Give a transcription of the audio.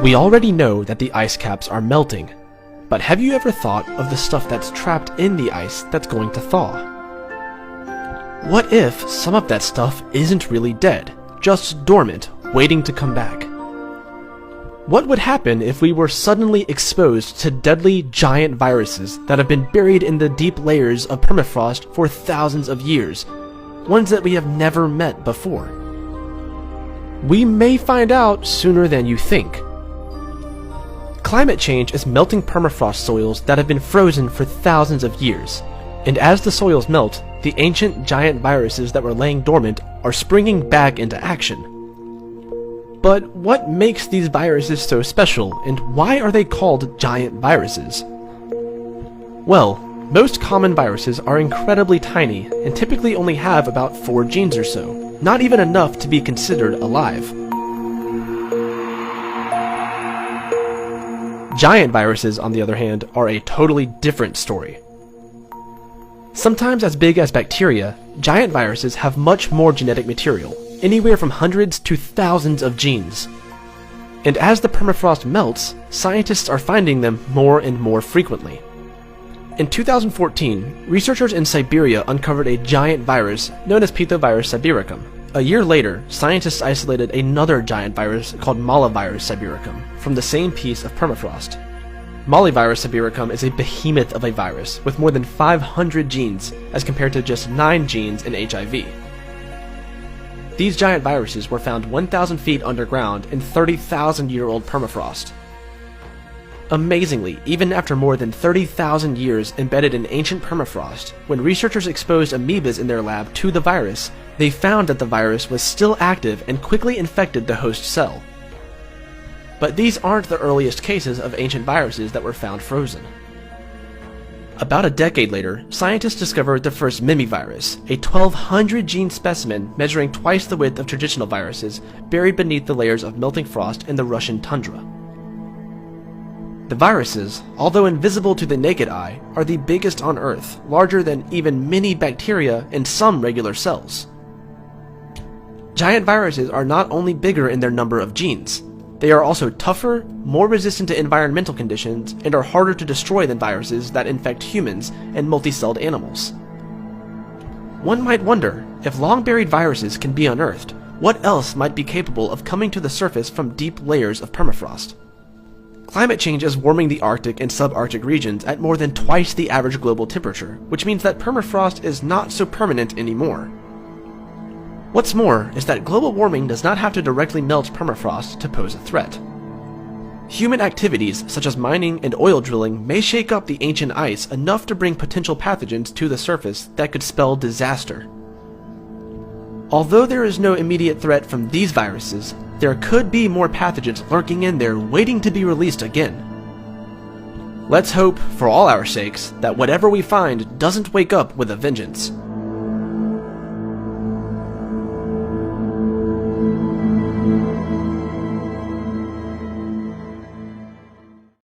We already know that the ice caps are melting, but have you ever thought of the stuff that's trapped in the ice that's going to thaw? What if some of that stuff isn't really dead, just dormant, waiting to come back? What would happen if we were suddenly exposed to deadly giant viruses that have been buried in the deep layers of permafrost for thousands of years, ones that we have never met before? We may find out sooner than you think. Climate change is melting permafrost soils that have been frozen for thousands of years, and as the soils melt, the ancient giant viruses that were laying dormant are springing back into action. But what makes these viruses so special, and why are they called giant viruses? Well, most common viruses are incredibly tiny and typically only have about 4 genes or so, not even enough to be considered alive. Giant viruses, on the other hand, are a totally different story. Sometimes as big as bacteria, giant viruses have much more genetic material, anywhere from hundreds to thousands of genes. And as the permafrost melts, scientists are finding them more and more frequently. In 2014, researchers in Siberia uncovered a giant virus known as Pithevirus sibiricum. A year later, scientists isolated another giant virus called Mollivirus sibiricum from the same piece of permafrost. Mollivirus sibiricum is a behemoth of a virus with more than 500 genes as compared to just 9 genes in HIV. These giant viruses were found 1,000 feet underground in 30,000-year-old permafrost. Amazingly, even after more than 30,000 years embedded in ancient permafrost, when researchers exposed amoebas in their lab to the virus, they found that the virus was still active and quickly infected the host cell. But these aren't the earliest cases of ancient viruses that were found frozen. About a decade later, scientists discovered the first mimivirus, a 1,200 gene specimen measuring twice the width of traditional viruses, buried beneath the layers of melting frost in the Russian tundra. The viruses, although invisible to the naked eye, are the biggest on Earth, larger than even many bacteria and some regular cells. Giant viruses are not only bigger in their number of genes, they are also tougher, more resistant to environmental conditions, and are harder to destroy than viruses that infect humans and multicelled animals. One might wonder, if long-buried viruses can be unearthed, what else might be capable of coming to the surface from deep layers of permafrost? Climate change is warming the Arctic and subarctic regions at more than twice the average global temperature, which means that permafrost is not so permanent anymore. What's more is that global warming does not have to directly melt permafrost to pose a threat. Human activities such as mining and oil drilling may shake up the ancient ice enough to bring potential pathogens to the surface that could spell disaster. Although there is no immediate threat from these viruses, there could be more pathogens lurking in there waiting to be released again. Let's hope, for all our sakes, that whatever we find doesn't wake up with a vengeance.